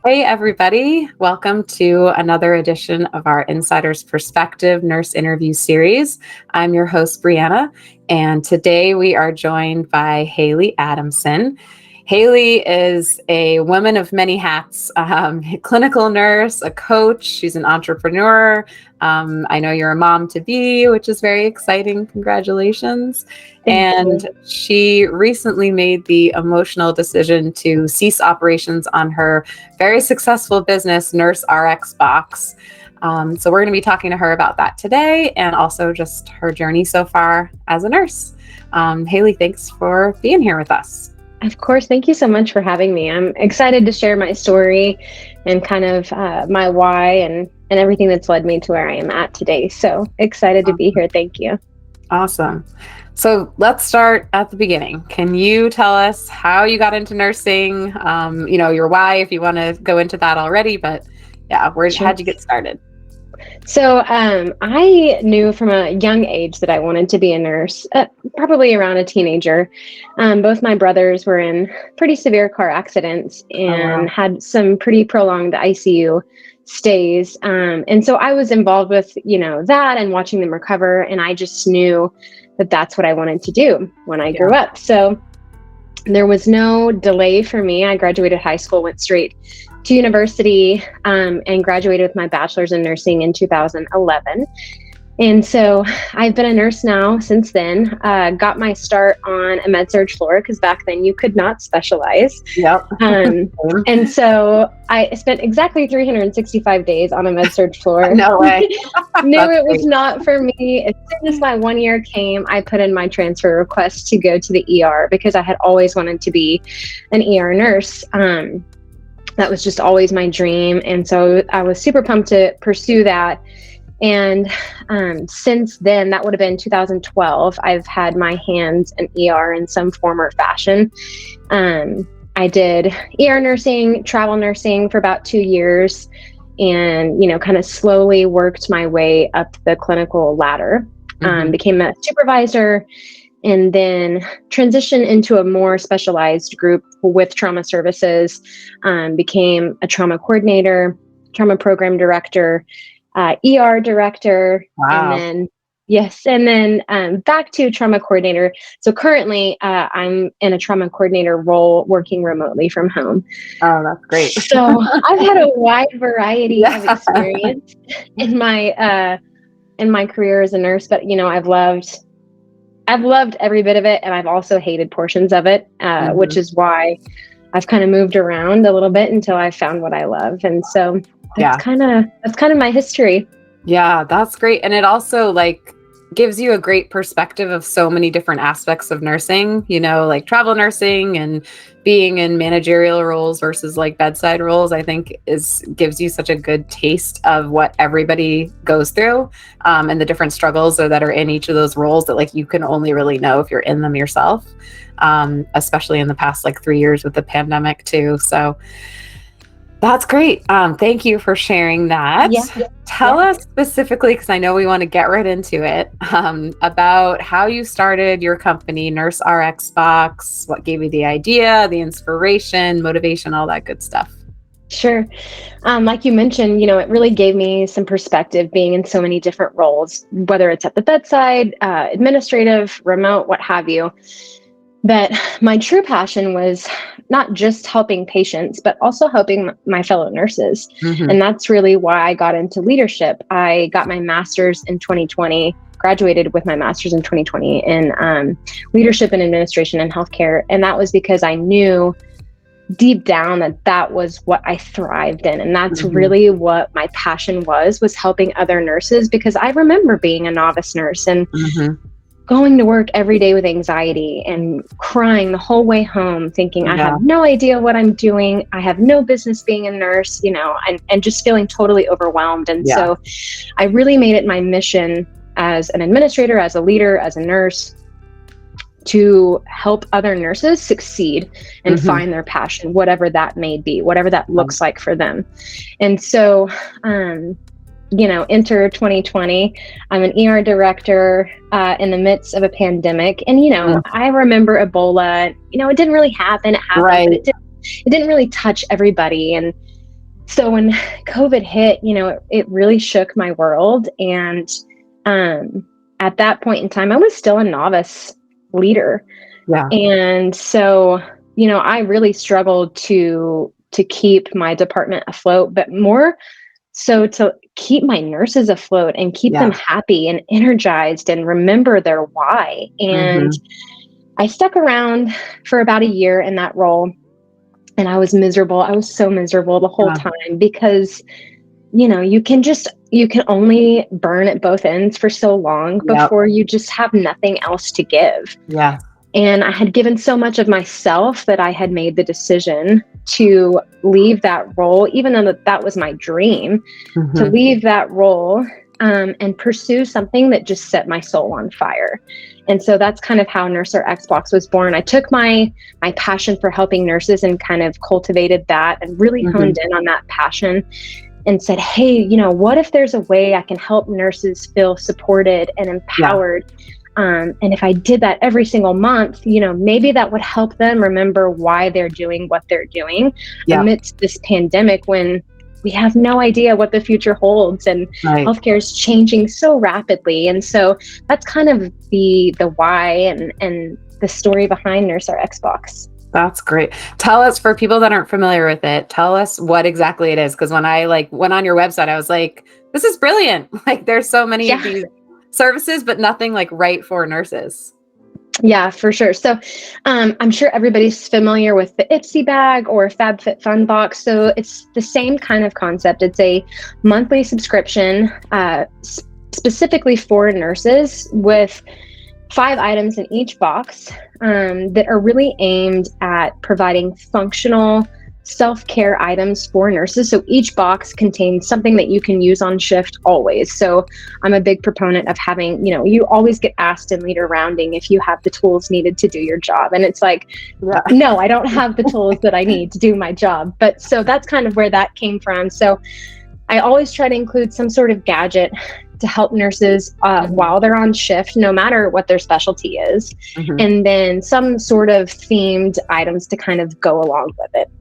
Hey, everybody. Welcome to another edition of our Insider's Perspective Nurse Interview Series. I'm your host, Brianna, and today we are joined by Haleigh Adamson. Haleigh is a woman of many hats, a clinical nurse, a coach. She's an entrepreneur. I know you're a mom to be, which is very exciting. Congratulations. And she recently made the emotional decision to cease operations on her very successful business, Nurse RX Box. So we're going to be talking to her about that today and also just her journey so far as a nurse. Haleigh, thanks for being here with us. Of course. Thank you so much for having me. I'm excited to share my story and kind of my why and everything that's led me to where I am at today. So excited to be here. Thank you. Awesome. So let's start at the beginning. Can you tell us how you got into nursing? Your why, if you want to go into that already, but yeah, how'd you get started? So I knew from a young age that I wanted to be a nurse, probably around a teenager. Both my brothers were in pretty severe car accidents and had some pretty prolonged ICU stays. And so I was involved with, that and watching them recover. And I just knew that that's what I wanted to do when I grew up. So there was no delay for me. I graduated high school, went straight to university, and graduated with my bachelor's in nursing in 2011. And so I've been a nurse now since then. Got my start on a med-surg floor because back then you could not specialize. Yep. And so I spent exactly 365 days on a med-surg floor. No way. Knew it was not for me. As soon as my 1 year came, I put in my transfer request to go to the ER because I had always wanted to be an ER nurse. That was just always my dream. And so I was super pumped to pursue that. And since then, that would have been 2012, I've had my hands in ER in some form or fashion. I did ER nursing, travel nursing for about 2 years and, kind of slowly worked my way up the clinical ladder, became a supervisor, and then transitioned into a more specialized group with trauma services, became a trauma coordinator, trauma program director, ER director, and then back to trauma coordinator. So currently I'm in a trauma coordinator role working remotely from home. Oh, that's great. So I've had a wide variety of experience in my career as a nurse, but I've loved every bit of it, and I've also hated portions of it, which is why I've kind of moved around a little bit until I found what I love. And so that's kind of my history. Yeah, that's great. And it also gives you a great perspective of so many different aspects of nursing, like travel nursing and being in managerial roles versus bedside roles, I think gives you such a good taste of what everybody goes through, and the different struggles that are in each of those roles that you can only really know if you're in them yourself, especially in the past 3 years with the pandemic too. So that's great. Thank you for sharing that. Tell us specifically, because I know we want to get right into it, about how you started your company, Nurse RX Box, what gave you the idea, the inspiration, motivation, all that good stuff. Sure. Like you mentioned, it really gave me some perspective being in so many different roles, whether it's at the bedside, administrative, remote, what have you. But my true passion was not just helping patients, but also helping my fellow nurses. And that's really why I got into leadership. I got my master's in 2020, graduated with my master's in 2020 in leadership and administration in healthcare. And that was because I knew deep down that was what I thrived in. And that's really what my passion was helping other nurses, because I remember being a novice nurse and going to work every day with anxiety and crying the whole way home, thinking I have no idea what I'm doing. I have no business being a nurse, and just feeling totally overwhelmed. And so I really made it my mission as an administrator, as a leader, as a nurse, to help other nurses succeed and find their passion, whatever that may be, whatever that looks like for them. And so, enter 2020, I'm an ER director in the midst of a pandemic. And, I remember Ebola, it didn't really happen. It happened, but it didn't really touch everybody. And, So when COVID hit, it really shook my world. And at that point in time, I was still a novice leader. Yeah. And so, I really struggled to keep my department afloat, but more so to keep my nurses afloat and keep them happy and energized and remember their why. And I stuck around for about a year in that role, and I was miserable. I was so miserable the whole time because, you can only burn at both ends for so long before you just have nothing else to give. Yeah. And I had given so much of myself that I had made the decision to leave that role, even though that was my dream, to leave that role and pursue something that just set my soul on fire. And so that's kind of how Nurse Our Xbox was born. I took my passion for helping nurses and kind of cultivated that and really honed in on that passion and said, hey, what if there's a way I can help nurses feel supported and empowered? And if I did that every single month, maybe that would help them remember why they're doing what they're doing amidst this pandemic when we have no idea what the future holds, and healthcare is changing so rapidly. And so that's kind of the why and the story behind Nurse Our Xbox. That's great. Tell us, for people that aren't familiar with it, tell us what exactly it is. Because when I went on your website, I was like, this is brilliant. There's so many of these services, but nothing right for nurses. Yeah, for sure. So I'm sure everybody's familiar with the Ipsy bag or FabFitFun box. So it's the same kind of concept. It's a monthly subscription specifically for nurses with 5 items in each box that are really aimed at providing functional self-care items for nurses. So each box contains something that you can use on shift always. So I'm a big proponent of having, you always get asked in leader rounding if you have the tools needed to do your job. And it's like, no, I don't have the tools that I need to do my job. But so that's kind of where that came from. So I always try to include some sort of gadget to help nurses while they're on shift, no matter what their specialty is. And then some sort of themed items to kind of go along with it.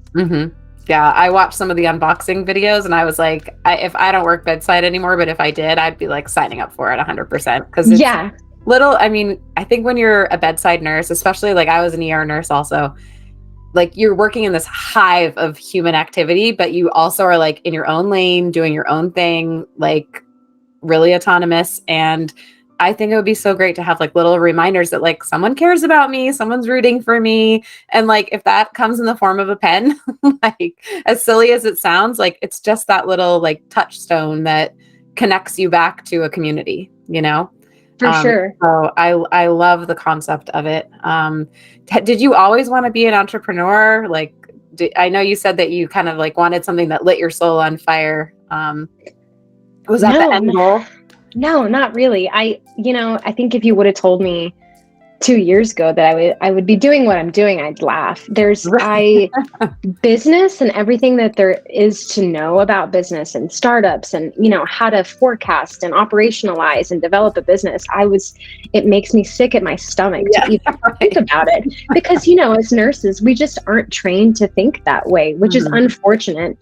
Yeah, I watched some of the unboxing videos and I was like, if I don't work bedside anymore, but if I did, I'd be signing up for it 100%. Because it's I think when you're a bedside nurse, especially I was an ER nurse also, you're working in this hive of human activity, but you also are in your own lane, doing your own thing, really autonomous. And I think it would be so great to have little reminders that someone cares about me, someone's rooting for me. And if that comes in the form of a pen, as silly as it sounds, it's just that little touchstone that connects you back to a community, For sure. So I love the concept of it. Did you always want to be an entrepreneur? I know you said that you kind of wanted something that lit your soul on fire. Was that the end goal? No, not really. I think if you would have told me 2 years ago that I would be doing what I'm doing, I'd laugh. There's business and everything that there is to know about business and startups and, how to forecast and operationalize and develop a business. It makes me sick at my stomach to even think about it because, as nurses, we just aren't trained to think that way, which is unfortunate.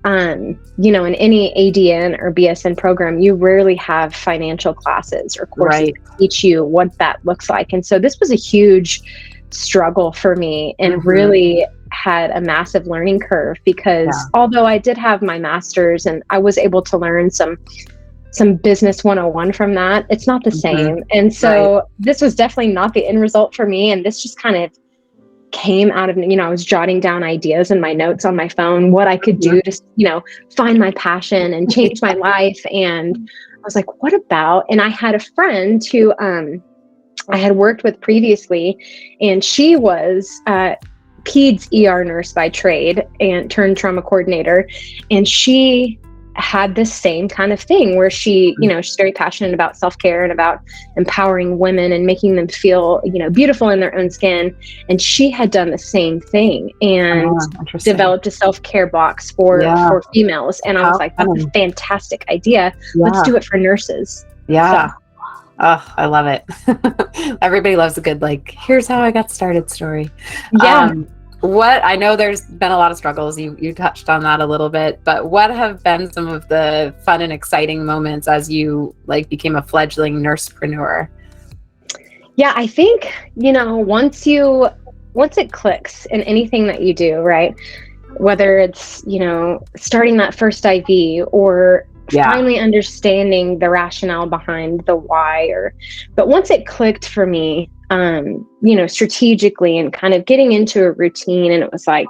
In any ADN or BSN program, you rarely have financial classes or courses that teach you what that looks like. And so this was a huge struggle for me and really had a massive learning curve because although I did have my master's and I was able to learn some business 101 from that, it's not the same. And so this was definitely not the end result for me. And this just kind of came out of, I was jotting down ideas in my notes on my phone, what I could do to, find my passion and change my life. And I was like, what about, and I had a friend who I had worked with previously, and she was peds ER nurse by trade and turned trauma coordinator. And she had this same kind of thing where she, she's very passionate about self-care and about empowering women and making them feel, beautiful in their own skin. And she had done the same thing and developed a self-care box for females. And I was like, that's a fantastic idea. Let's do it for nurses. Yeah. So. Oh, I love it. Everybody loves a good, here's how I got started story. Yeah. What, I know there's been a lot of struggles. You touched on that a little bit, but what have been some of the fun and exciting moments as you like became a fledgling nursepreneur? Yeah, I think, once it clicks in anything that you do, right? Whether it's, starting that first IV or Yeah. finally understanding the rationale behind the why, but once it clicked for me, strategically and kind of getting into a routine, and it was like,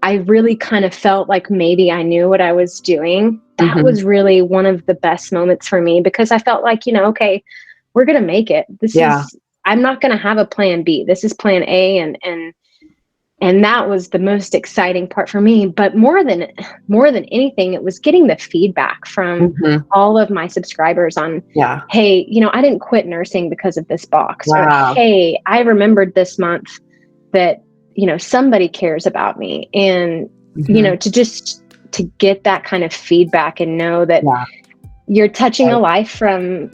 I really kind of felt like maybe I knew what I was doing. That Hmm. was really one of the best moments for me, because I felt like, okay, we're going to make it. Yeah. I'm not going to have a plan B. This is plan A. And that was the most exciting part for me. But more than anything, it was getting the feedback from Hmm. all of my subscribers on, Yeah. hey, I didn't quit nursing because of this box, or Wow. hey, I remembered this month that, somebody cares about me. And, Hmm. to get that kind of feedback and know that Yeah. you're touching a life from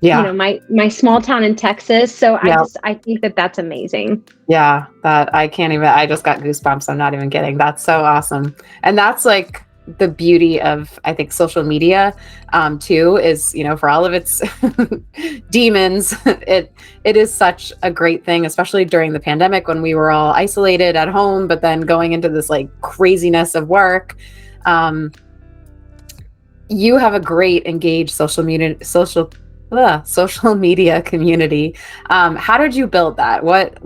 Yeah. my small town in Texas. So Yeah. I think that that's amazing. Yeah. That I can't even, I just got goosebumps. I'm not even kidding. That's so awesome. And that's like the beauty of, I think, social media, too, is, for all of its demons, it is such a great thing, especially during the pandemic when we were all isolated at home, but then going into this like craziness of work. You have a great engaged social media community. How did you build that? What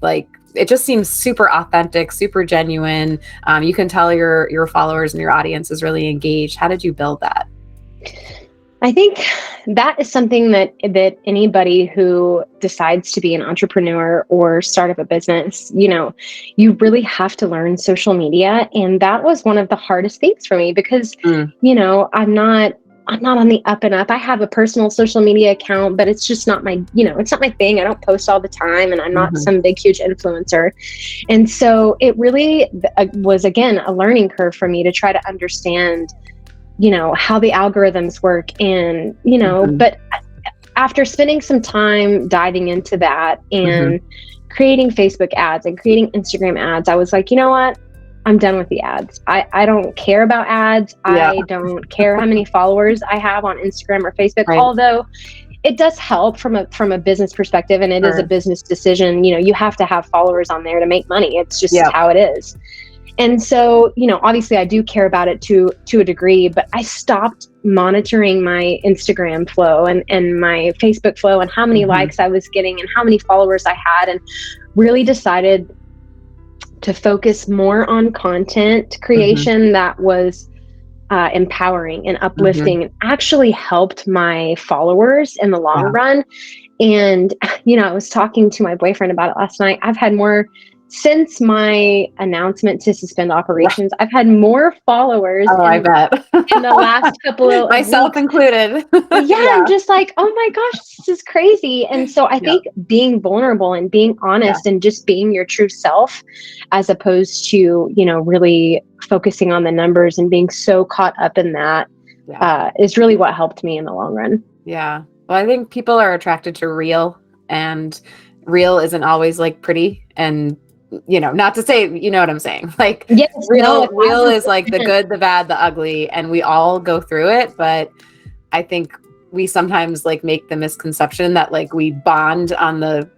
like, it just seems super authentic, super genuine. You can tell your followers and your audience is really engaged. How did you build that? I think that is something that anybody who decides to be an entrepreneur or start up a business, you really have to learn social media. And that was one of the hardest things for me, because, Mm, I'm not on the up and up. I have a personal social media account, but it's just not my, it's not my thing. I don't post all the time, and I'm not mhm, some big, huge influencer. And so it really was, again, a learning curve for me to try to understand, how the algorithms work. And, mhm, but after spending some time diving into that mhm. and creating Facebook ads and creating Instagram ads, I was like, you know what? I'm done with the ads. I don't care about ads. Yeah, I don't care how many followers I have on Instagram or Facebook, right. although it does help from a business perspective, and it is a Sure. business decision. You have to have followers on there to make money. It's just Yep. how it is. And so, obviously I do care about it to a degree, but I stopped monitoring my Instagram flow and my Facebook flow, and how many Mhm, likes I was getting and how many followers I had, and really decided to focus more on content mhm, creation that was empowering and mhm. uplifting, and actually helped my followers in the long Yeah. run. And, I was talking to my boyfriend about it last night. I've had more, since my announcement to suspend Yeah. operations, I've had more followers Oh, I bet. in the last couple of Myself weeks. included. Yeah, I'm Yeah. just like, oh my gosh, this is crazy. And so I Yep. think being vulnerable and being Yeah. honest and just being your true self, as opposed to, really focusing on the numbers and being so caught up in that, Yeah. is really what helped me in the long run. Yeah. Well, I think people are attracted to real, and real isn't always like pretty, and not to say, you know what I'm saying? Like Yes, no, real is like the 1,000%. good, the bad, the ugly, and we all go through it, but I think we sometimes like make the misconception that like we bond on the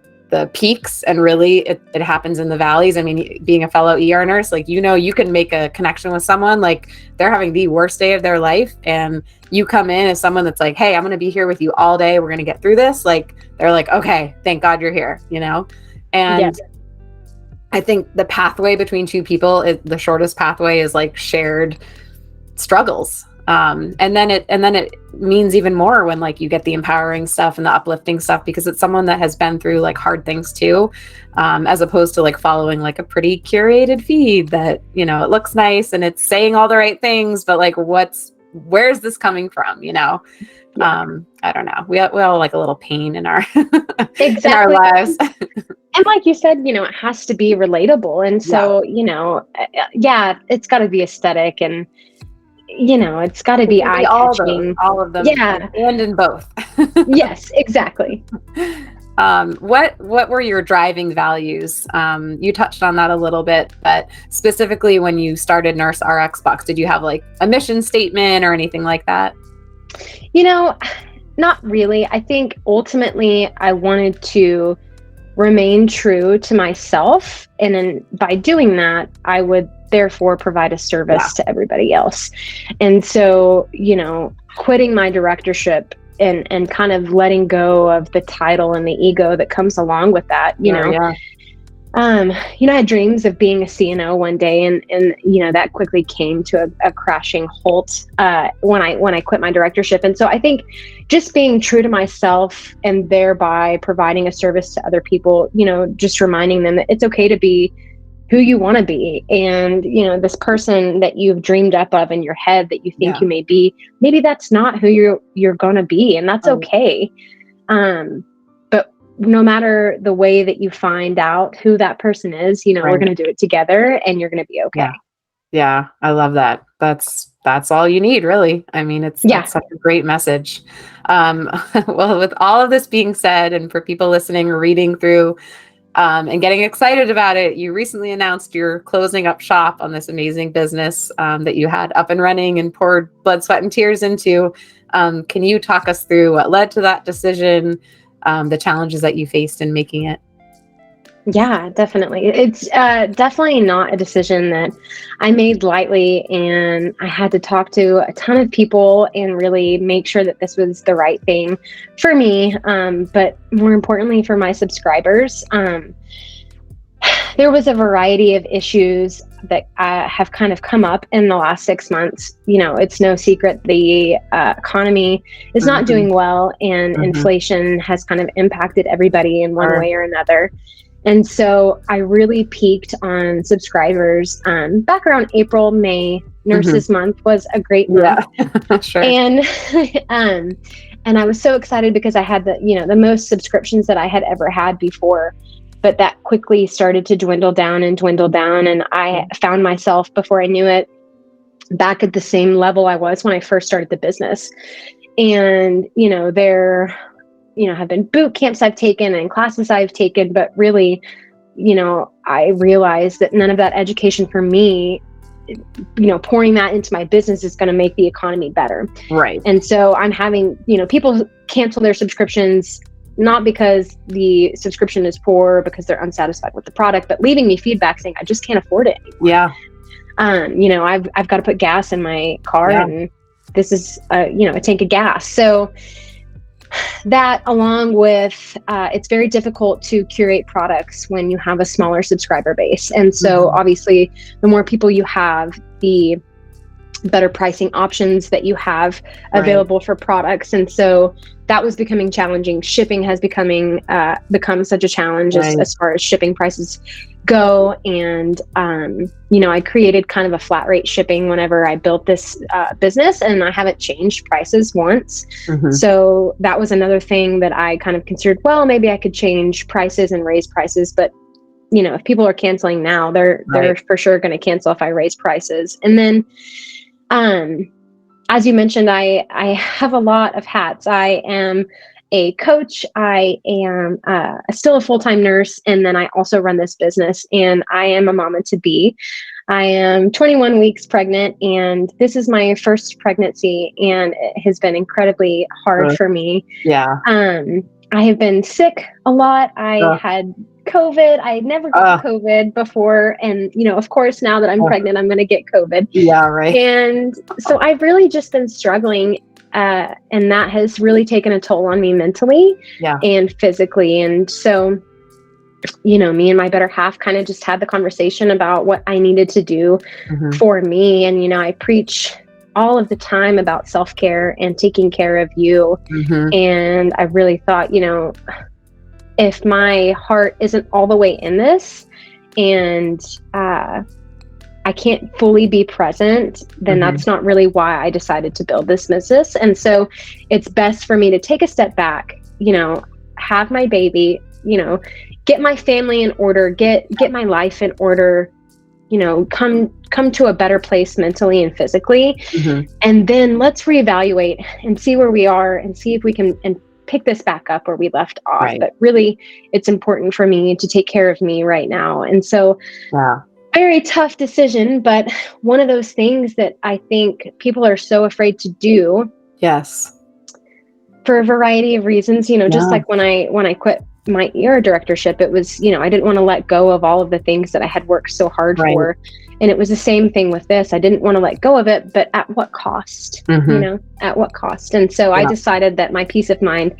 peaks, and really it happens in the valleys. I mean, being a fellow ER nurse, like, you can make a connection with someone, like they're having the worst day of their life, and you come in as someone that's like, hey, I'm going to be here with you all day. We're going to get through this. Like, they're like, okay, thank God you're here. And Yes. I think the pathway between two people is the shortest pathway, is like shared struggles. And then it means even more when like you get the empowering stuff and the uplifting stuff, because it's someone that has been through like hard things too, as opposed to like following like a pretty curated feed that it looks nice and it's saying all the right things, but like where's this coming from? Yeah, I don't know. We all like a little pain in our in our exactly. lives. And like you said, it has to be relatable. And Yeah, so, yeah, it's got to be aesthetic, and, it's got to it be can be eye all those, catching. all of them, Yeah. and in both. Yes, exactly. What were your driving values? You touched on that a little bit, but specifically when you started Nurse RX Box, did you have like a mission statement or anything like that? Not really. I think ultimately I wanted to remain true to myself. And then by doing that, I would therefore provide a service to everybody else. And so, quitting my directorship and kind of letting go of the title and the ego that comes along with that, I had dreams of being a CNO one day, and that quickly came to a crashing halt when I quit my directorship. And so I think just being true to myself and thereby providing a service to other people, just reminding them that it's okay to be who you want to be, and this person that you've dreamed up of in your head that you think you may be, maybe that's not who you're going to be, and that's okay. But no matter the way that you find out who that person is, we're going to do it together, and you're going to be okay. Yeah, I love that. That's all you need, really. I mean, it's such a great message. Well, with all of this being said, and for people listening or reading through and getting excited about it, you recently announced you're closing up shop on this amazing business that you had up and running and poured blood, sweat, and tears into. Can you talk us through what led to that decision, the challenges that you faced in making it? Yeah, definitely. It's definitely not a decision that I made lightly, and I had to talk to a ton of people and really make sure that this was the right thing for me, but more importantly for my subscribers. There was a variety of issues that have kind of come up in the last 6 months. It's no secret the economy is not doing well, and inflation has kind of impacted everybody in one way or another. And so I really peaked on subscribers back around April, May. Nurses Month was a great month. Yeah, sure. And I was so excited because I had the most subscriptions that I had ever had before. But that quickly started to dwindle down. And I found myself, before I knew it, back at the same level I was when I first started the business. And, there have been boot camps I've taken and classes I've taken, but really, I realized that none of that education for me, pouring that into my business is going to make the economy better. Right. And so I'm having, people cancel their subscriptions, not because the subscription is poor, because they're unsatisfied with the product, but leaving me feedback saying, I just can't afford it anymore. Yeah. I've got to put gas in my car, and this is, a tank of gas. So that, along with it's very difficult to curate products when you have a smaller subscriber base. And so obviously the more people you have, the better pricing options that you have available for products. And so that was becoming challenging. Shipping has become such a challenge as far as shipping prices go. And, I created kind of a flat rate shipping whenever I built this business, and I haven't changed prices once. So that was another thing that I kind of considered, well, maybe I could change prices and raise prices. But, if people are canceling now, they're for sure going to cancel if I raise prices. And then, as you mentioned, I have a lot of hats. I am a coach. I am still a full-time nurse. And then I also run this business, and I am a mama to be. I am 21 weeks pregnant, and this is my first pregnancy, and it has been incredibly hard for me. Yeah. I have been sick a lot. I had COVID. I had never got COVID before. And, of course, now that I'm pregnant, I'm going to get COVID. Yeah, right. And so I've really just been struggling. And that has really taken a toll on me mentally and physically. And so, me and my better half kind of just had the conversation about what I needed to do for me. And, I preach all of the time about self-care and taking care of you. And I really thought, if my heart isn't all the way in this, and I can't fully be present, then that's not really why I decided to build this business. And so it's best for me to take a step back, have my baby, get my family in order, get my life in order, come to a better place mentally and physically. And then let's reevaluate and see where we are, and see if we can and pick this back up where we left off. Right. But really, it's important for me to take care of me right now. And so, Yeah. very tough decision, but one of those things that I think people are so afraid to do. Yes. For a variety of reasons, just like when I quit my ER directorship, it was, I didn't want to let go of all of the things that I had worked so hard for. And it was the same thing with this. I didn't want to let go of it, but at what cost? At what cost? And so I decided that my peace of mind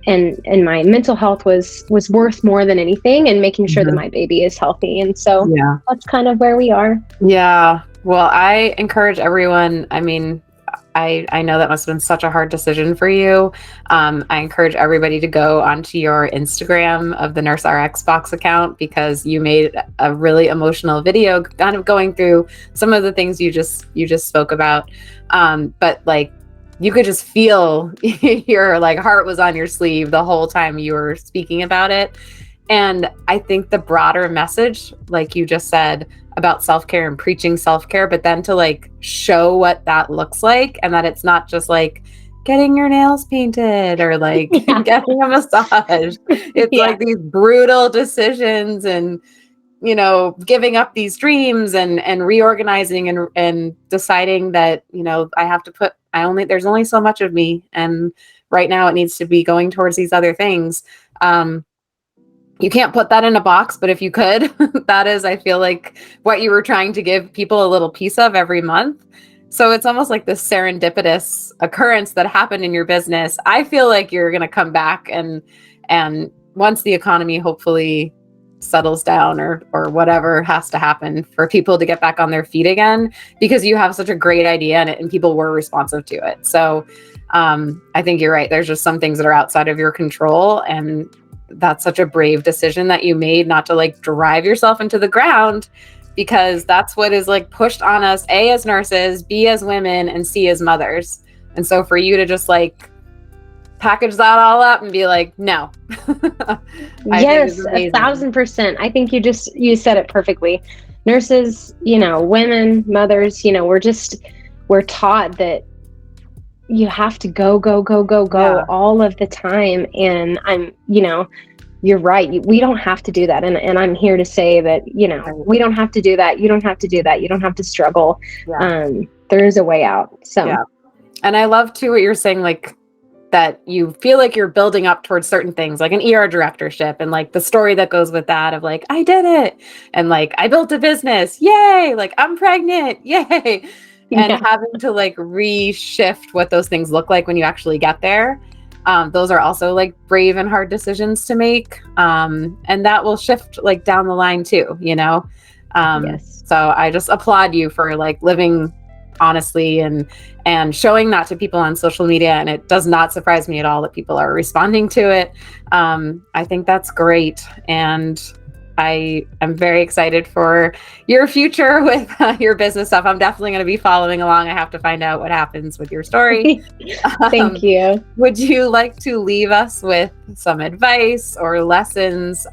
and my mental health was worth more than anything, and making sure that my baby is healthy. And so that's kind of where we are. Yeah. Well, I encourage everyone. I mean, I know that must have been such a hard decision for you. I encourage everybody to go onto your Instagram of the Nurse RX Box account, because you made a really emotional video kind of going through some of the things you just spoke about. But like, you could just feel your like heart was on your sleeve the whole time you were speaking about it. And I think the broader message, like you just said, about self-care and preaching self-care, but then to like show what that looks like, and that it's not just like getting your nails painted or like getting a massage. It's like these brutal decisions, and giving up these dreams, and reorganizing, and deciding that there's only so much of me, and right now it needs to be going towards these other things. You can't put that in a box, but if you could, that is, I feel like, what you were trying to give people a little piece of every month. So it's almost like this serendipitous occurrence that happened in your business. I feel like you're going to come back, and once the economy hopefully settles down, or whatever has to happen for people to get back on their feet again, because you have such a great idea, and people were responsive to it. So I think you're right. There's just some things that are outside of your control, and that's such a brave decision that you made, not to like drive yourself into the ground, because that's what is like pushed on us, A, as nurses, B, as women, and C, as mothers. And so for you to just like package that all up and be like, no. Yes, 1,000%. I think you said it perfectly. Nurses, women, mothers, we're taught that you have to go all of the time. And you're right. We don't have to do that. And I'm here to say that, we don't have to do that. You don't have to do that. You don't have to struggle. There is a way out. So, and I love too what you're saying, like that you feel like you're building up towards certain things, like an ER directorship, and like the story that goes with that of like, I did it. And like, I built a business. Yay. Like, I'm pregnant. Yay. And having to like reshift what those things look like when you actually get there. Those are also like brave and hard decisions to make. And that will shift like down the line too, So I just applaud you for like living honestly and showing that to people on social media. And it does not surprise me at all that people are responding to it. I think that's great. And I am very excited for your future with your business stuff. I'm definitely going to be following along. I have to find out what happens with your story. Thank you. Would you like to leave us with some advice or lessons?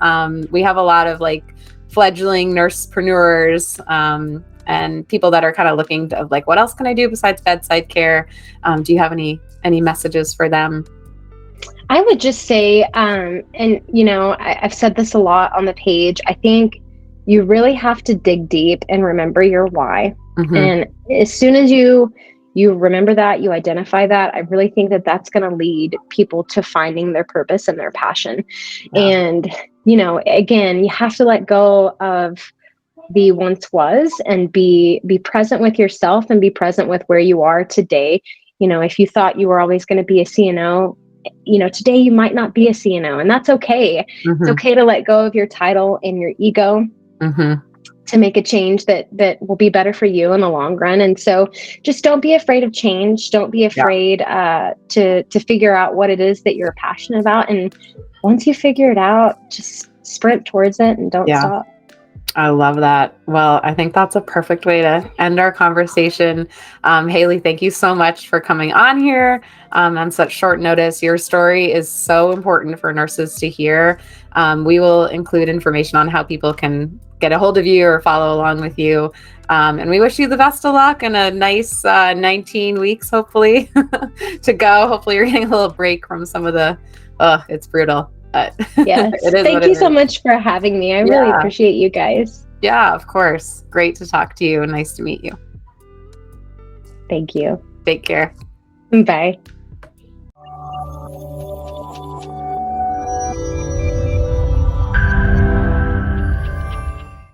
We have a lot of like fledgling nursepreneurs and people that are kind of looking to like, what else can I do besides bedside care? Do you have any messages for them? I would just say, I've said this a lot on the page. I think you really have to dig deep and remember your why. And as soon as you remember that, you identify that, I really think that that's going to lead people to finding their purpose and their passion. And, again, you have to let go of the once was, and be present with yourself, and be present with where you are today. If you thought you were always going to be a CNO, today you might not be a CNO, and that's okay. It's okay to let go of your title and your ego to make a change that will be better for you in the long run. And so just don't be afraid of change. Don't be afraid to figure out what it is that you're passionate about. And once you figure it out, just sprint towards it and don't stop. I love that. Well, I think that's a perfect way to end our conversation. Haleigh, thank you so much for coming on here on such short notice. Your story is so important for nurses to hear. We will include information on how people can get a hold of you or follow along with you. And we wish you the best of luck and a nice 19 weeks, hopefully, to go. Hopefully, you're getting a little break from some of the, it's brutal. But Yes. it is Thank what it you so is. much for having me. I really Yeah. appreciate you guys. Yeah, of course. Great to talk to you. Nice to meet you. Thank you. Take care. Bye.